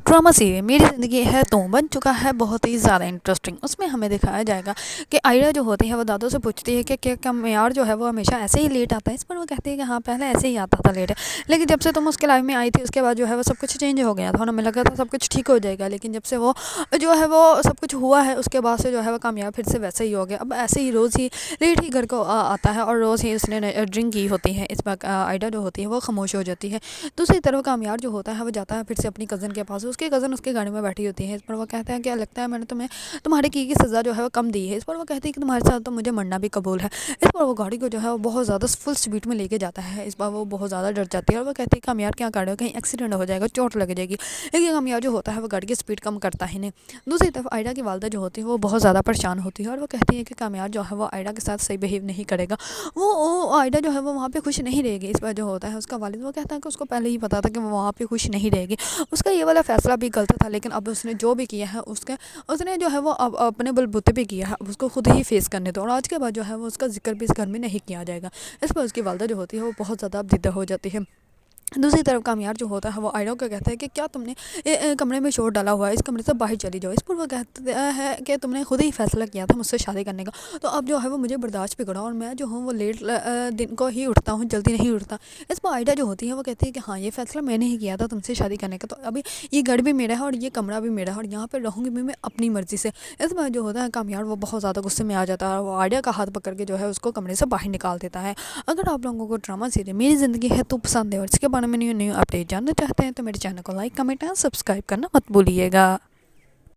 Drama serial मेरी ज़िंदगी है तो बन चुका है बहुत ही ज़्यादा इंटरेस्टिंग। उसमें हमें दिखाया जाएगा कि आयरा जो होती है वो दादू से पूछती है कि क्या मेयार जो है वो हमेशा ऐसे ही लेट आता है। इस पर वो कहती है कि हाँ पहले ऐसे ही आता था लेट, लेकिन जब से तुम उसके लाइफ में आई थी उसके बाद जो है वो सब कुछ चेंज हो गया था और हमें लगा था सब कुछ ठीक हो जाएगा, लेकिन जब से वो जो है वो सब कुछ हुआ है उसके बाद से जो है वो कामयाब फिर से वैसे ही हो गया। अब ऐसे ही रोज़ ही लेट ही घर को आता है और रोज़ ही उसने ड्रिंक की होती है। इस पर आयरा जो होती है वो खामोश हो जाती है। दूसरी तरफ कामयाब जो होता है वो जाता है फिर से अपनी कज़न के पास। उसकी कज़न उसके गाड़ी में बैठी होती है। इस पर वो कहते हैं क्या लगता है मैंने तुम्हें तुम्हारे की सज़ा जो है वो कम दी है। इस पर वो कहती है कि तुम्हारे साथ तो मुझे मरना भी कबूल है। इस पर वो गाड़ी को जो है वो बहुत ज़्यादा फुल स्पीड में लेके जाता है। इस पर वो बहुत ज़्यादा डर जाती है और वो कहती है कामयाब क्या कर रहे हो, कहीं एक्सीडेंट हो जाएगा, चोट लग जाएगी। लेकिन कामयाब जो होता है वो गाड़ी की स्पीड कम करता ही नहीं। दूसरी तरफ आयरा की वालदा जो होती है वो बहुत ज़्यादा परेशान होती है और वो कहती है कि कामयाब जो है वो आयरा के साथ सही बिहेव नहीं करेगा। वो आयरा जो है वो वहाँ पे खुश नहीं रहेगी। इस पर जो होता है उसका वालिद वो कहता है कि उसको पहले ही पता था कि वो वहाँ पे खुश नहीं रहेगी। उसका ये वाला फैसला भी गलत था, लेकिन अब उसने जो भी किया है उसने जो है वो अब अपने बलबूते पे किया है। अब उसको खुद ही फेस करने दो और आज के बाद जो है वो उसका जिक्र भी इस घर में नहीं किया जाएगा। इस पर उसकी वालदा जो होती है वो बहुत ज़्यादा अब जिद्दा हो जाती है। दूसरी तरफ कामयाब जो होता है वो आयरा को कहता है कि क्या तुमने कमरे में शोर डाला हुआ है, इस कमरे से बाहर चली जाओ। इस पर वो कहता है कि तुमने खुद ही फैसला किया था मुझसे शादी करने का, तो अब जो है वो मुझे बर्दाश्त भी करो और मैं जो हूँ वो लेट दिन को ही उठता हूँ, जल्दी नहीं उठता। इस पर आयरा जो होती है वो कहती है कि हाँ ये फैसला मैंने ही किया था तुमसे शादी करने का, तो अभी ये घर भी मेरा है और ये कमरा भी मेरा है और यहाँ पर रहूँगी भी मैं अपनी मर्ज़ी से। इस बार जो होता है कामयाब वो बहुत ज़्यादा गुस्से में आ जाता है और वो आयरा का हाथ पकड़ के जो है उसको कमरे से बाहर निकाल देता है। अगर आप लोगों को ड्रामा सीरियल मेरी ज़िंदगी है तो पसंद है और इसके बारे में न्यू न्यू अपडेट जानना चाहते हैं तो मेरे चैनल को लाइक कमेंट एंड सब्सक्राइब करना मत भूलिएगा।